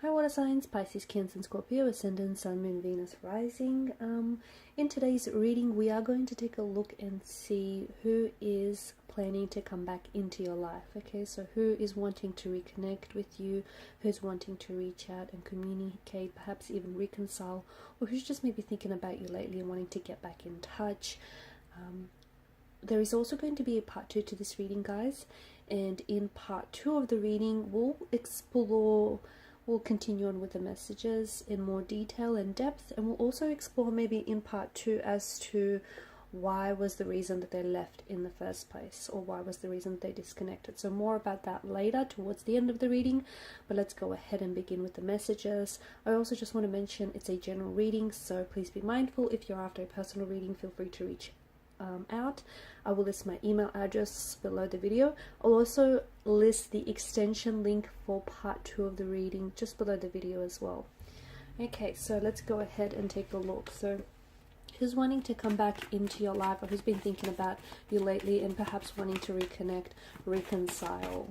Hi water signs, Pisces, Cancer and Scorpio, Ascendant, Sun, Moon, Venus, Rising. In today's reading we are going to take a look and see who is planning to come back into your life. Okay, so who is wanting to reconnect with you, who's wanting to reach out and communicate, perhaps even reconcile, or who's just maybe thinking about you lately and wanting to get back in touch. There is also going to be a part 2 to this reading, guys, and in part 2 of the reading we'll continue on with the messages in more detail and depth, and we'll also explore maybe in part 2 as to why was the reason that they left in the first place, or why was the reason that they disconnected. So more about that later towards the end of the reading, but let's go ahead and begin with the messages. I also just want to mention it's a general reading, so please be mindful. If you're after a personal reading, feel free to reach out. I will list my email address below the video. I'll also list the extension link for part 2 of the reading just below the video as well. Okay, so let's go ahead and take a look. So who's wanting to come back into your life, or who's been thinking about you lately and perhaps wanting to reconnect, reconcile?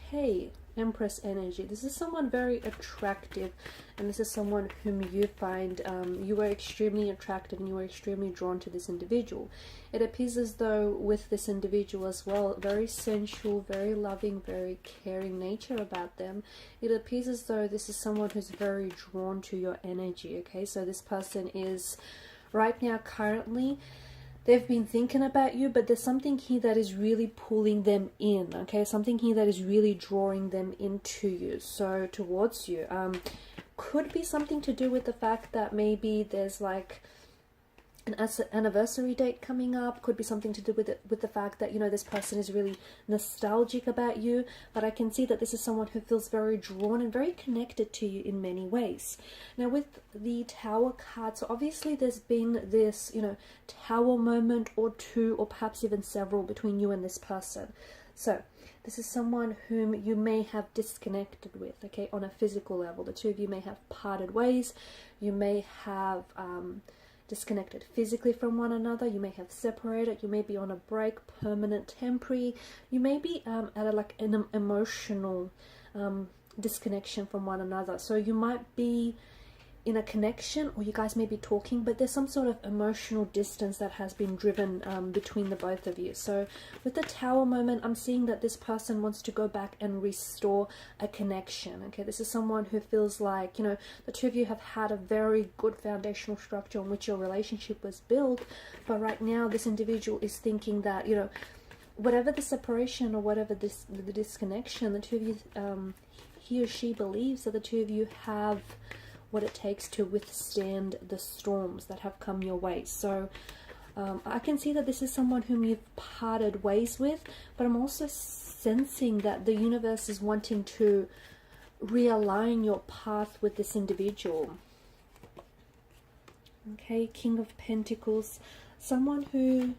Okay, Empress energy. This is someone very attractive, and this is someone whom you find you were extremely attractive and you were extremely drawn to this individual. It appears as though with this individual as well, very sensual, very loving, very caring nature about them. It appears as though this is someone who's very drawn to your energy. Okay, so this person is right now currently, they've been thinking about you, but there's something here that is really pulling them in, okay? Something here that is really drawing them into you, so towards you. Could be something to do with the fact that maybe there's like an anniversary date coming up. Could be something to do with the fact that, you know, this person is really nostalgic about you, but I can see that this is someone who feels very drawn and very connected to you in many ways. Now with the Tower card, so obviously there's been this, you know, Tower moment or two, or perhaps even several, between you and this person. So this is someone whom you may have disconnected with, okay, on a physical level. The two of you may have parted ways. You may have disconnected physically from one another. You may have separated. You may be on a break, permanent, temporary. You may be at an emotional disconnection from one another. So you might be in a connection, or you guys may be talking, but there's some sort of emotional distance that has been driven between the both of you. So with the Tower moment, I'm seeing that this person wants to go back and restore a connection. Okay, this is someone who feels like, you know, the two of you have had a very good foundational structure on which your relationship was built, but right now this individual is thinking that, you know, whatever the separation or whatever the disconnection, the two of you, he or she believes that the two of you have what it takes to withstand the storms that have come your way. So I can see that this is someone whom you've parted ways with, but I'm also sensing that the universe is wanting to realign your path with this individual. Okay, King of Pentacles, someone who's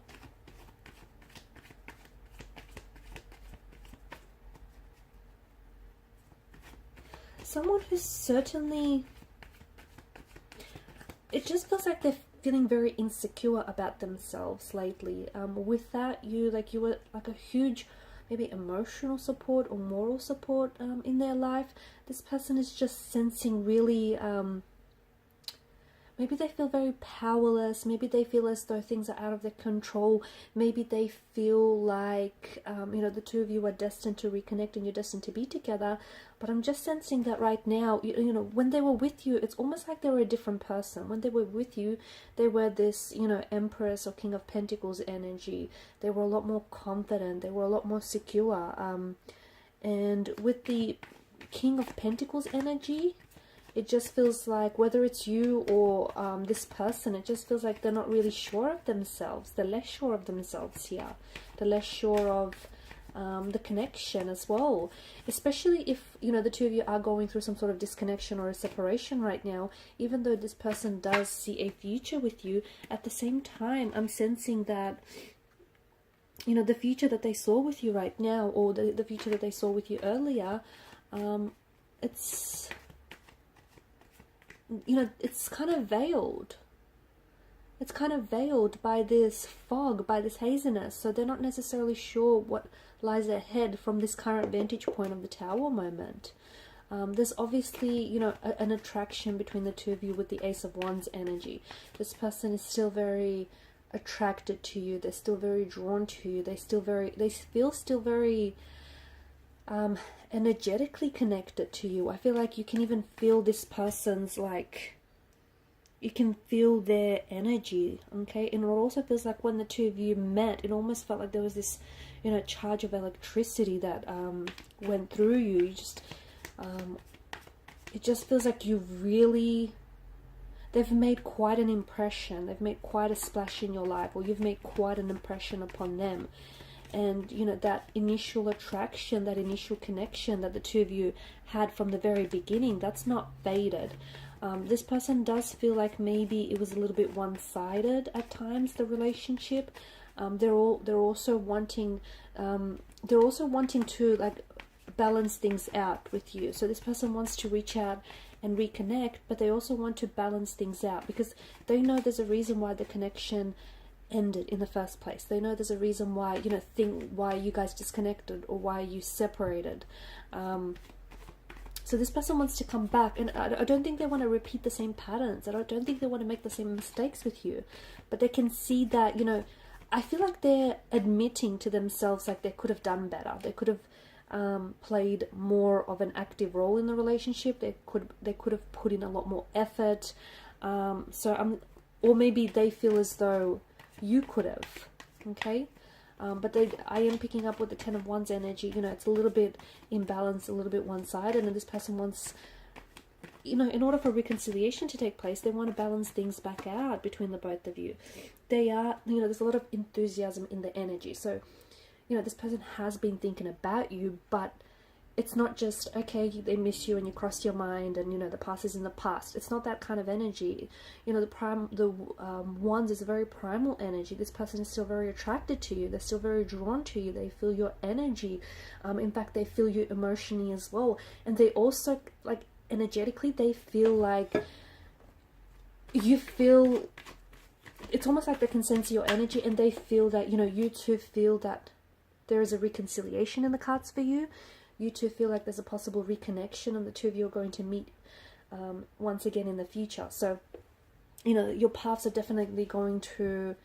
certainly, it just feels like they're feeling very insecure about themselves lately. With that, you were like a huge, maybe emotional support or moral support in their life. This person is just sensing really, maybe they feel very powerless. Maybe they feel as though things are out of their control. Maybe they feel like, you know, the two of you are destined to reconnect and you're destined to be together. But I'm just sensing that right now, you know, when they were with you, it's almost like they were a different person. When they were with you, they were this, you know, Empress or King of Pentacles energy. They were a lot more confident. They were a lot more secure. And with the King of Pentacles energy, it just feels like, whether it's you or this person, it just feels like they're not really sure of themselves. They're less sure of themselves here. They're less sure of the connection as well. Especially if, you know, the two of you are going through some sort of disconnection or a separation right now. Even though this person does see a future with you, at the same time, I'm sensing that, you know, the future that they saw with you right now, or the future that they saw with you earlier, it's you know, it's kind of veiled. It's kind of veiled by this fog, by this haziness. So they're not necessarily sure what lies ahead from this current vantage point of the Tower moment. There's obviously, you know, an attraction between the two of you with the Ace of Wands energy. This person is still very attracted to you. They're still very drawn to you. They feel still very energetically connected to you. I feel like you can even feel this person's, like, you can feel their energy, okay? And it also feels like when the two of you met, it almost felt like there was this, you know, charge of electricity that went through you. You just, it just feels like you really, they've made quite an impression. They've made quite a splash in your life, or you've made quite an impression upon them. And, you know, that initial attraction, that initial connection that the two of you had from the very beginning, that's not faded. This person does feel like maybe it was a little bit one-sided at times, the relationship. They're also wanting to, like, balance things out with you. So this person wants to reach out and reconnect, but they also want to balance things out because they know there's a reason why the connection ended in the first place. They know there's a reason why, you know, why you guys disconnected or why you separated. So this person wants to come back, and I don't think they want to repeat the same patterns. I don't think they want to make the same mistakes with you, but they can see that, you know, I feel like they're admitting to themselves like they could have done better. They could have played more of an active role in the relationship. They could have put in a lot more effort. Or maybe they feel as though you could have, okay? But I am picking up with the Ten of Wands energy. You know, it's a little bit imbalanced, a little bit one-sided, and this person wants, you know, in order for reconciliation to take place, they want to balance things back out between the both of you. They are, you know, there's a lot of enthusiasm in the energy. So, you know, this person has been thinking about you, but it's not just, okay, they miss you and you crossed your mind and, you know, the past is in the past. It's not that kind of energy. You know, the Wands is a very primal energy. This person is still very attracted to you. They're still very drawn to you. They feel your energy. In fact, they feel you emotionally as well. And they also, like, energetically, they feel like you feel, it's almost like they can sense your energy, and they feel that, you know, you two feel that there is a reconciliation in the cards for you. You two feel like there's a possible reconnection, and the two of you are going to meet once again in the future. So, you know, your paths are definitely going to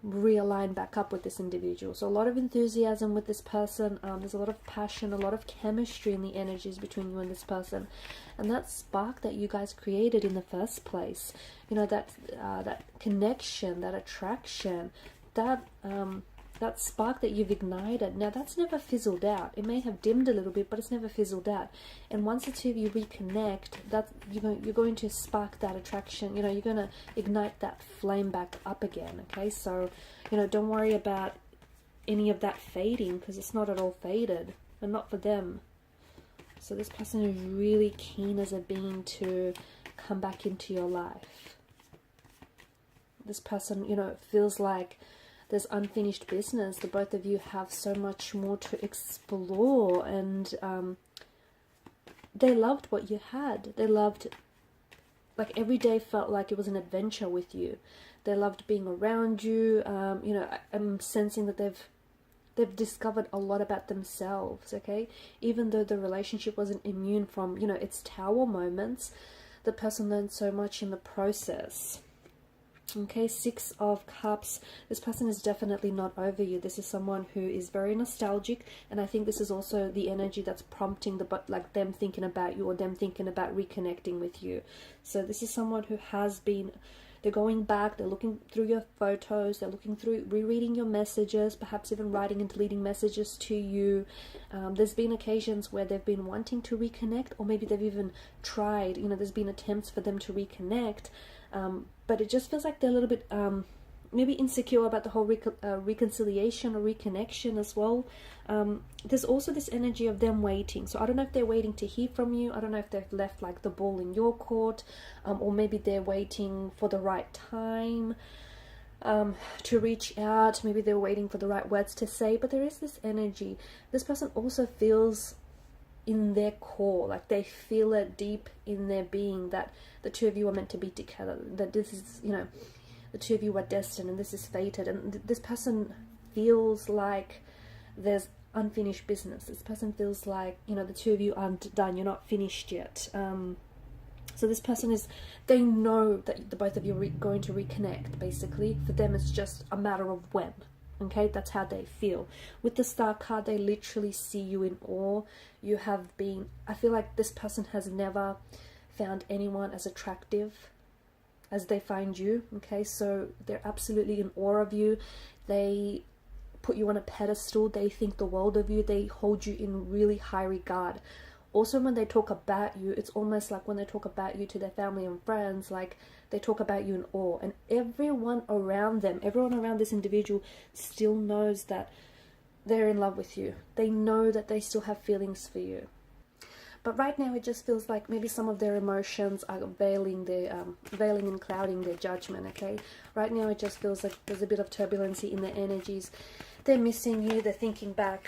realign back up with this individual. So a lot of enthusiasm with this person. There's a lot of passion, a lot of chemistry in the energies between you and this person. And that spark that you guys created in the first place, you know, that connection, that attraction, that spark that you've ignited, now that's never fizzled out. It may have dimmed a little bit, but it's never fizzled out. And once the two of you reconnect, that you're going to spark that attraction. You know, you're going to ignite that flame back up again. Okay, so, you know, don't worry about any of that fading, because it's not at all faded, and not for them. So this person is really keen as a being to come back into your life. This person, you know, feels like there's unfinished business. The both of you have so much more to explore, and they loved what you had. They loved, like, every day felt like it was an adventure with you. They loved being around you. You know, I'm sensing that they've discovered a lot about themselves, okay? Even though the relationship wasn't immune from, you know, its Tower moments, the person learned so much in the process. Okay, Six of Cups. This person is definitely not over you. This is someone who is very nostalgic, and I think this is also the energy that's prompting like them thinking about you, or them thinking about reconnecting with you. So this is someone who has been, they're going back, they're looking through your photos, they're looking through, rereading your messages, perhaps even writing and deleting messages to you. There's been occasions where they've been wanting to reconnect, or maybe they've even tried, you know, there's been attempts for them to reconnect. But it just feels like they're a little bit maybe insecure about the whole reconciliation or reconnection as well. There's also this energy of them waiting. So I don't know if they're waiting to hear from you. I don't know if they've left, like, the ball in your court, or maybe they're waiting for the right time to reach out. Maybe they're waiting for the right words to say. But there is this energy. This person also feels in their core, like they feel it deep in their being that the two of you are meant to be together, that this is, you know, the two of you are destined and this is fated. And this person feels like there's unfinished business. This person feels like, you know, the two of you aren't done, you're not finished yet. So this person is, they know that the both of you are going to reconnect, basically. For them, it's just a matter of when. Okay, that's how they feel. With the Star card, they literally see you in awe. You have been, I feel like this person has never found anyone as attractive as they find you. Okay, so they're absolutely in awe of you. They put you on a pedestal. They think the world of you. They hold you in really high regard. Also, when they talk about you, it's almost like when they talk about you to their family and friends, like they talk about you in awe. And everyone around them, everyone around this individual still knows that they're in love with you. They know that they still have feelings for you. But right now, it just feels like maybe some of their emotions are veiling and clouding their judgment, okay? Right now, it just feels like there's a bit of turbulency in their energies. They're missing you. They're thinking back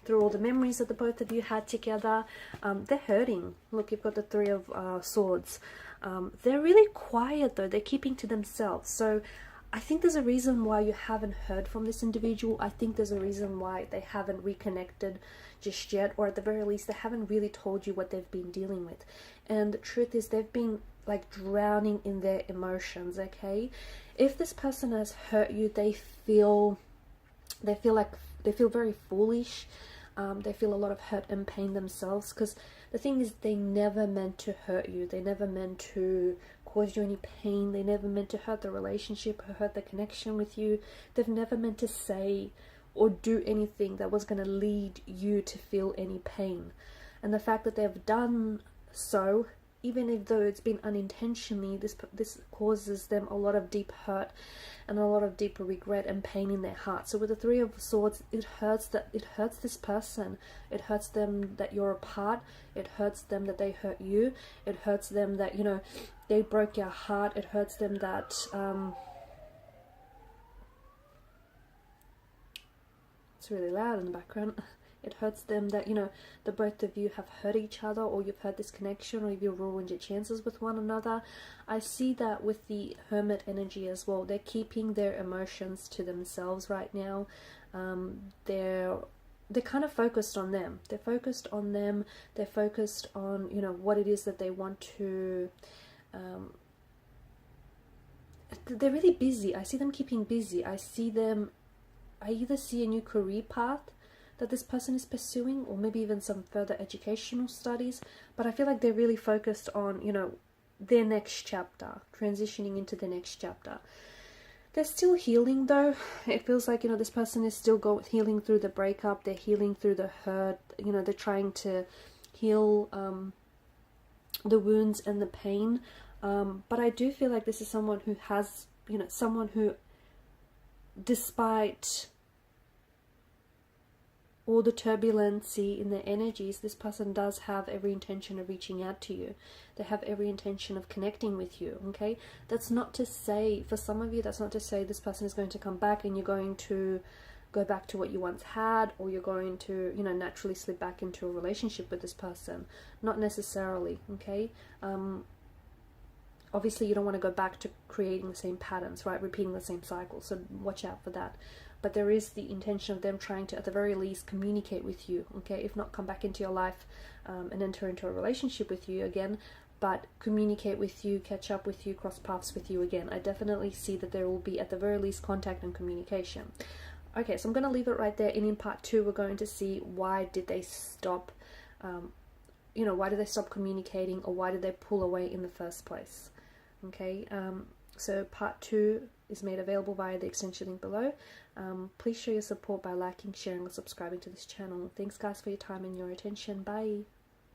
through all the memories that the both of you had together. They're hurting. Look, you've got the Three of Swords. They're really quiet, though. They're keeping to themselves. So I think there's a reason why you haven't heard from this individual. I think there's a reason why they haven't reconnected just yet, or at the very least, they haven't really told you what they've been dealing with. And the truth is, they've been like drowning in their emotions, okay? If this person has hurt you, they feel very foolish. They feel a lot of hurt and pain themselves, because the thing is, they never meant to hurt you. They never meant to cause you any pain. They never meant to hurt the relationship or hurt the connection with you. They've never meant to say or do anything that was going to lead you to feel any pain. And the fact that they've done so, even if though it's been unintentionally, this causes them a lot of deep hurt and a lot of deep regret and pain in their heart. So with the Three of Swords, it hurts this person. It hurts them that you're apart. It hurts them that they hurt you. It hurts them that, you know, they broke your heart. It hurts them that it's really loud in the background. It hurts them that, you know, the both of you have hurt each other, or you've hurt this connection, or you've ruined your chances with one another. I see that with the Hermit energy as well. They're keeping their emotions to themselves right now. They're kind of focused on them. They're focused on them. They're focused on, you know, what it is that they want to... they're really busy. I see them keeping busy. I either see a new career path that this person is pursuing, or maybe even some further educational studies, but I feel like they're really focused on, you know, their next chapter, transitioning into the next chapter. They're still healing, though. It feels like, you know, this person is still healing through the breakup. They're healing through the hurt. You know, they're trying to heal the wounds and the pain. But I do feel like this is someone who has, you know, someone who, despite all the turbulency in their energies, this person does have every intention of reaching out to you. They have every intention of connecting with you, okay? That's not to say, for some of you, that's not to say this person is going to come back and you're going to go back to what you once had, or you're going to, you know, naturally slip back into a relationship with this person. Not necessarily, okay? Obviously, you don't want to go back to creating the same patterns, right? Repeating the same cycle, so watch out for that. But there is the intention of them trying to, at the very least, communicate with you, okay? If not come back into your life and enter into a relationship with you again, but communicate with you, catch up with you, cross paths with you again. I definitely see that there will be, at the very least, contact and communication. Okay, so I'm going to leave it right there. And in part 2, we're going to see why did they stop, you know, why did they stop communicating, or why did they pull away in the first place? Okay, so part 2 is made available via the extension link below. Please show your support by liking, sharing, or subscribing to this channel. Thanks guys for your time and your attention. Bye.